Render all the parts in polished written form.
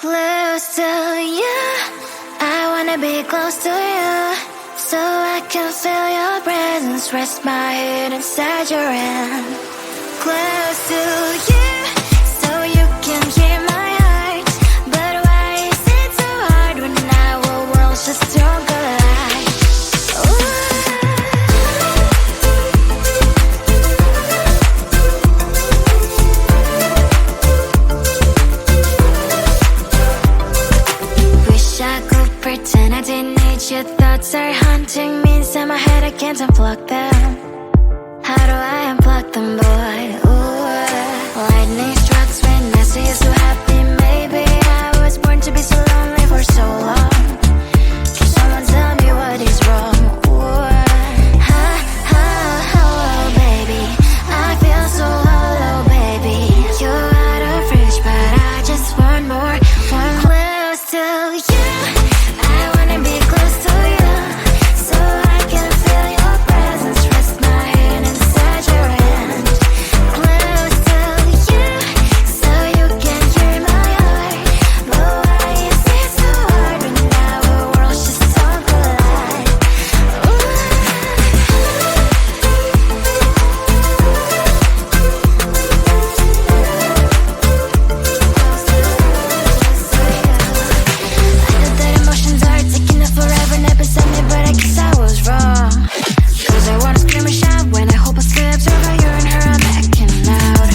Close to you, I wanna be close to you, so I can feel your presence, rest my head inside your hand. Close to you, so you can hear my heart, but why is it so hard when our worlds just don't collide? Wish I could pretend I didn't need your thoughts are haunting me inside my head, I can't unplug them. How do I unplug them, boy? Ooh, lightning strikes when I see you so happy. Maybe I was born to be so lonely for so long. Can someone tell me what is wrong? Ooh, oh, baby, I feel so hollow, baby. You're out of reach, but I just want more, one close to you. I wanna be close to you, so I can feel your presence, rest my hand inside your hand. Close to you, so you can hear my heart, but why is it so hard when our worlds just don't collide? I know that emotions are taking up forever, never beside me, but I guess I was wrong. Cause I wanna scream and shout when I hope I slip over you and her, I'm backing out.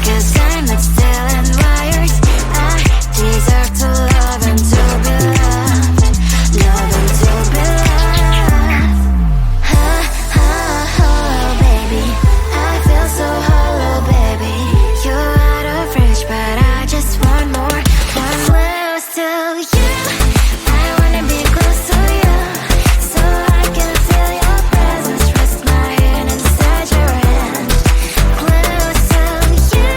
Cause I'm not still and wired, I deserve to love and to be loved, love and to be loved. Oh, baby, I feel so hollow, baby. You're out of reach, but I just want more, one close to you. I wanna be close to you, so I can feel your presence, rest my hand inside your hand. Close to you,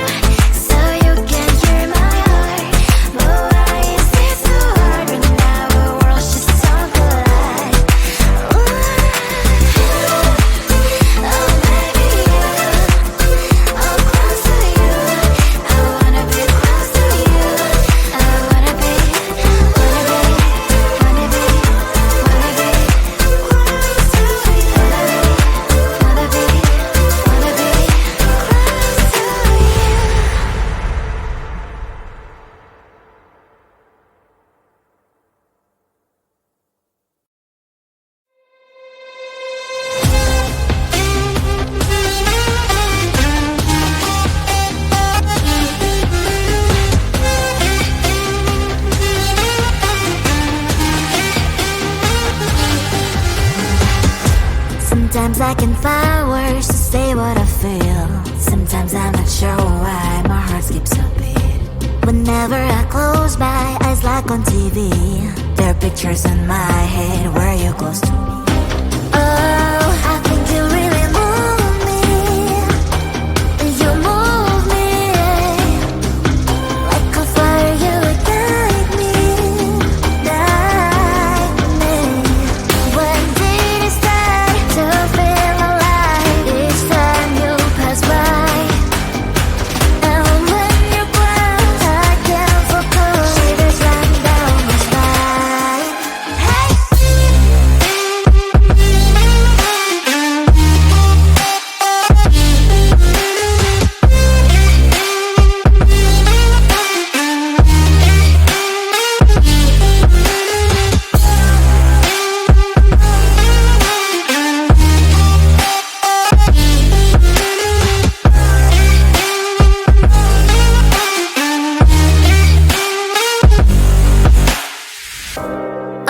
so you can hear my heart, but why is it so hard when our worlds just don't collide? Oh, baby, oh, close to you. I wanna be close to you. I wanna be close to you. Sometimes I can find words to say what I feel. Sometimes I'm not sure why my heart skips a beat. Whenever I close my eyes like on TV, there are pictures in my head where you're close to me. Oh, I think you really move me. You move me like a fire, you ignite me, ignite me. When did it start to feel alive? Each time you pass by, and when you close, I can't focus. Shivers run down my spine. Hey.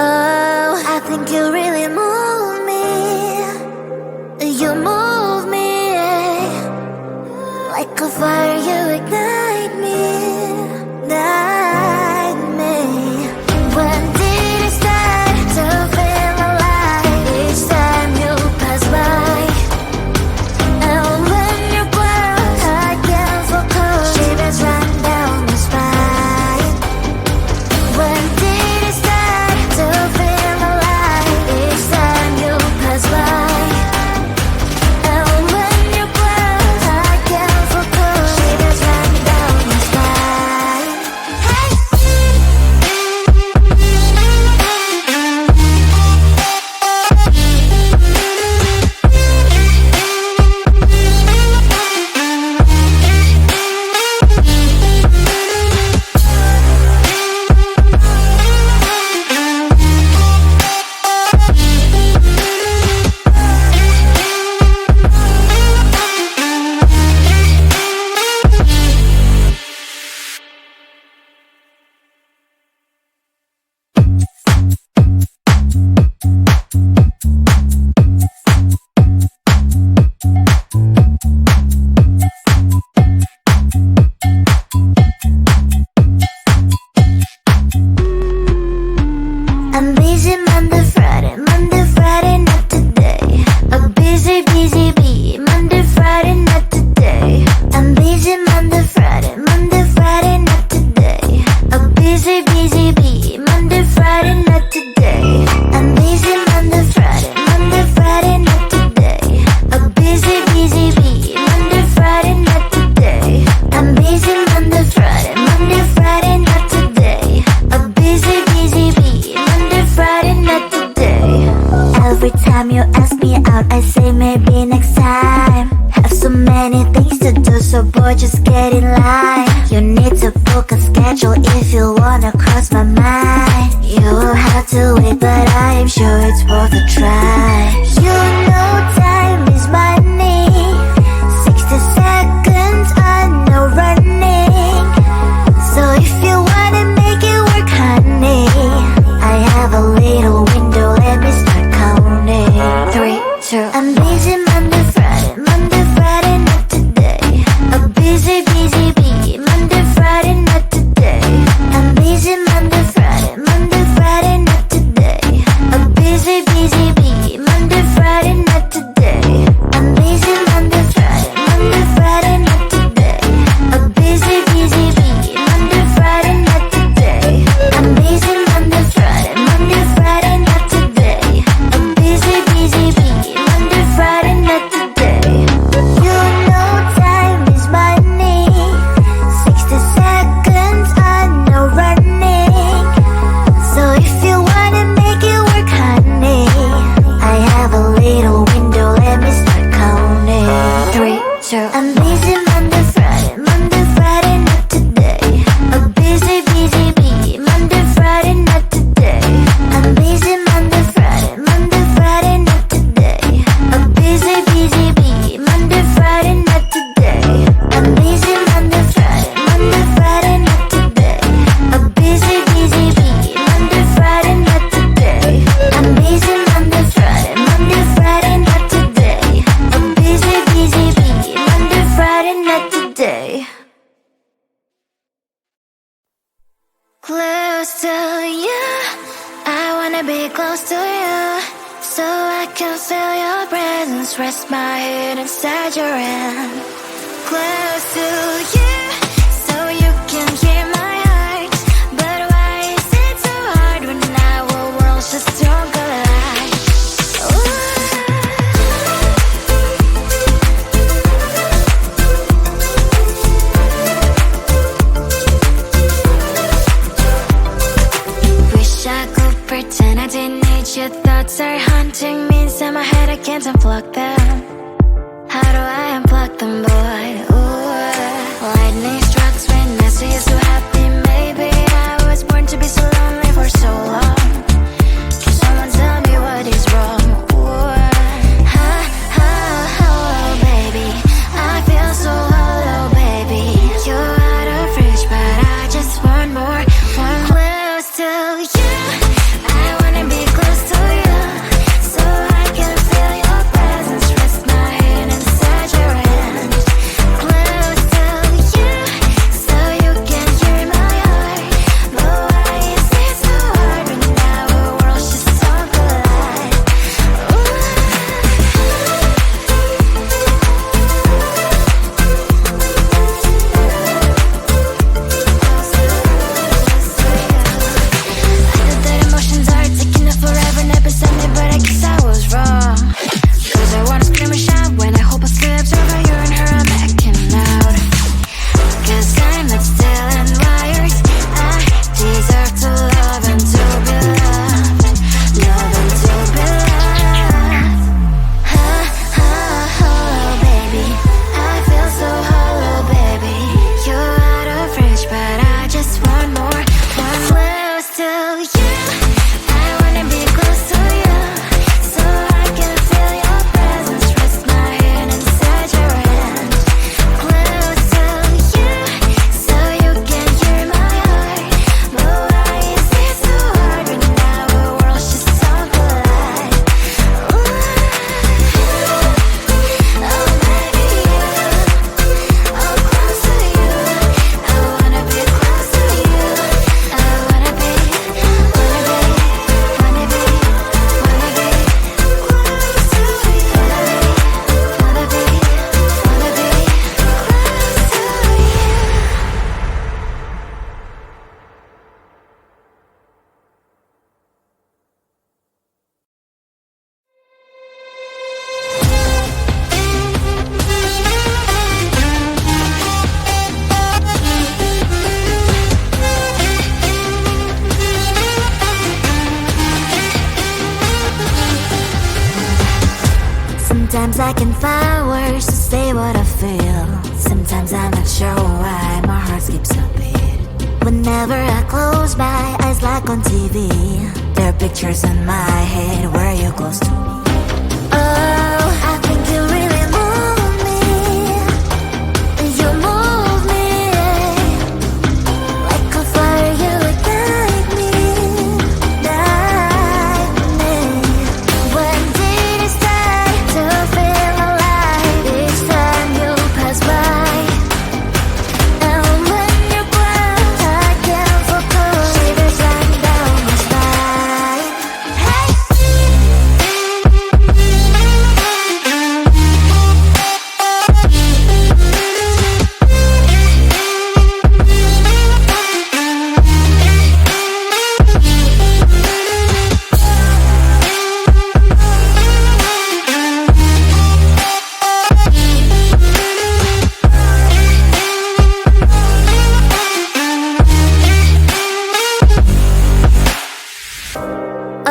Oh, I think you really move me. You move me like a fire, you ignite me, ignite me. When did it start to feel alive? Each time you pass by, and when you close, I can't focus. Shivers run down my spine. When did it start to feel alive? Each time before, just get in line. You need to book a schedule if you wanna cross my mind. You will have to wait, but I am sure it's worth a try. You know time is money. 60 seconds on no running. So if you wanna make it work, honey, I have a little window, let me start counting. 3, 2, I'm busy Monday, Friday, Monday, Friday, not today. A busy, busy bee, Monday, Friday, not today. I'm busy Monday, Friday, Monday, Friday, not today. A busy, busy bee, Monday, Friday, not today. I'm busy Monday, Friday, Monday, Friday, not today. A busy, busy bee, Monday, Friday, not today. I'm busy Monday, Friday, Monday, Friday, not today. A busy, busy bee, Monday, Friday, not today. You know time is money. 60 seconds on no running. So if you wanna make it work, honey, I have a little window, let me start counting. 3, 2, I'm busy Monday, Friday, Monday, Friday, not today. A busy, busy bee, Monday, Friday, not today. I'm busy Monday, Friday, Monday, Friday, not today. A busy, busy bee, Monday, Friday, not today. I'm busy Monday, Friday, Monday, Friday, not today. A busy, busy bee, Monday, Friday, not today. I'm busy Monday, Friday, Monday, Friday, not today. A busy, busy bee, Monday, Friday, not today. Close to you, I wanna be close to you, so I can feel your presence, rest my head inside your hand. Close to you, so you can hear my heart, but why is it so hard when our worlds just don't collide? Ooh. Wish I could pretend I didn't need your thoughts are haunting me inside my head, I can't unplug them. How do I unplug them, boy? Ooh, lightning strikes when I see you so happy. Maybe I was born to be so lonely for so long. Can someone tell me what is wrong? Ooh, baby, I feel so hollow, baby. You're out of reach, but I just want more, want close to you. I wanna be close to you, so I can feel your presence, rest my head inside your hand. Close to you, so you can hear my heart, but why is it so hard when our worlds just don't collide? Ooh. I know that emotions are taking up forever, never beside me, but I guess I was wrong. Cause I wanna scream and shout when I hope I slips over you and her, I'm acting out. Cause I'm not still and wired. I deserve to love and to be loved, love and to be loved. Baby, I feel so hollow, baby. You're out of reach, but I just want more, want close to you. I wanna be close to you, so I can feel your presence, rest my head inside your hand. Close to you, so you can hear my heart, but why is it so hard when our worlds just don't collide? Ooh. Oh baby, oh close to you, I wanna be close to you, I wanna be, wanna be, wanna be, wanna be close to you, wanna be, wanna be close to you. Sometimes I can find words to say what I feel. Sometimes I'm not sure why my heart skips a beat. Whenever I close my eyes like on TV, there are pictures in my head where you're close to me. Oh, I think you really move me. You move me like a fire, you ignite me, ignite me. When did it start to feel alive? Each time you pass by, and when you grow, I can't focus. Shivers run down my spine. Hey.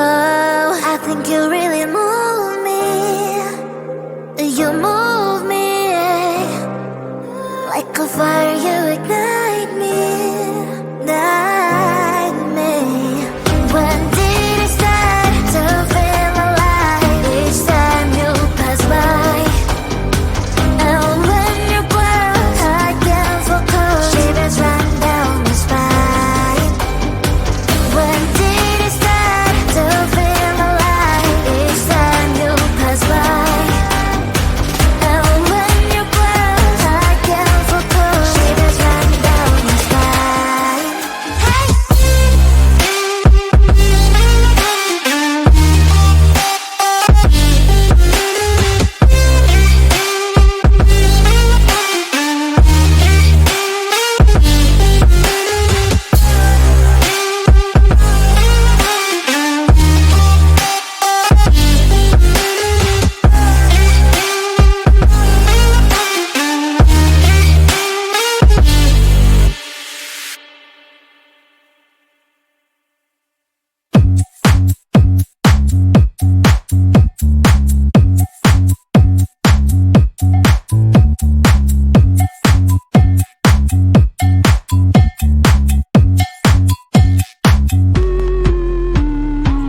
Oh, I think you really move me. You move me like a fire, you ignite me, ignite me. When did it start to feel alive? Each time you pass by, and when you grow, I can't focus. Shivers run down my spine. When did it start to feel alive? Each time you pass by, and when you grow, I can't focus. Shivers run down my spine. Hey.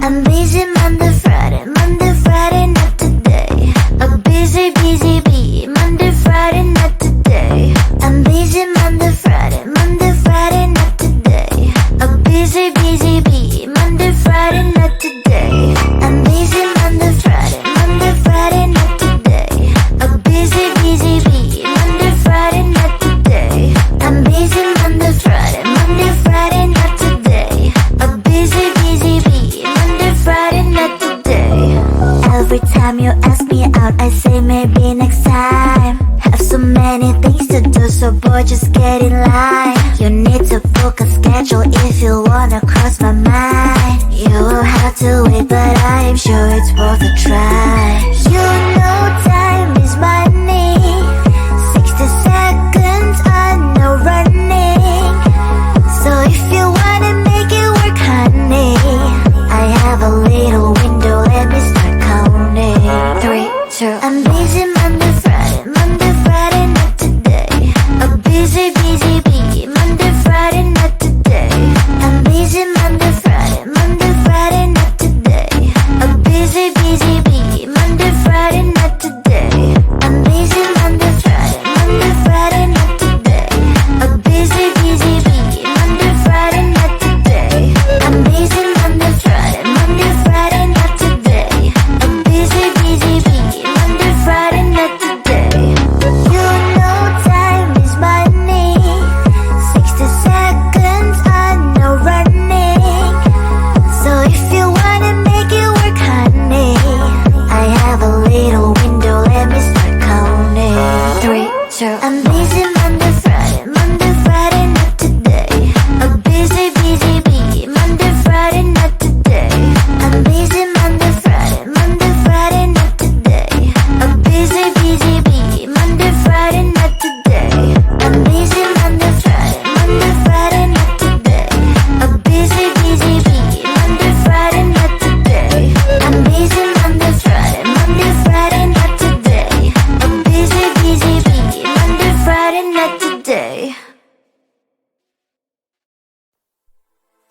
I'm busy Monday, Friday, not today. A busy, busy bee, Monday, Friday, not today. I'm busy Monday, Friday, not today. A busy, busy bee, Monday, Friday, not today. I'm busy Monday, Friday, not today. A busy, busy bee, Monday, Friday, not today. I'm busy Monday, Friday, not today. A busy, busy bee, Monday, Friday, not today. Every time you ask me out, I say maybe next time. Have so many things to do, so boy, just get in line. You need to book a schedule if you wanna cross my mind. You will have to wait, but I am sure it's worth a try. You know time is money. 60 seconds on no running. So if you wanna make it work, honey, I have a little window, let me start counting. 3, 2, I'm busy Monday, Friday, not today. A busy, busy bee, Monday, Friday, not today. I'm busy Monday, Friday, not today. A busy, busy bee, Monday, Friday.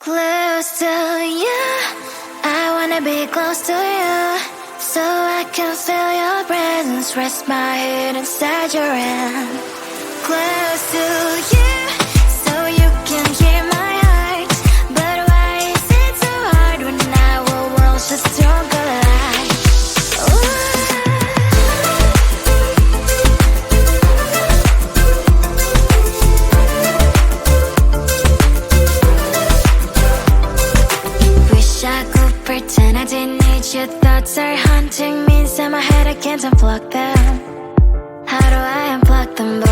close to you. I wanna be close to you, so I can feel your presence. Rest my head inside your hand. Close to you, so you can hear my heart. But why is it so hard when our worlds just don't collide? Wish I could pretend I didn't need your thoughts are haunting me inside my head. I can't unplug them. How do I unplug them?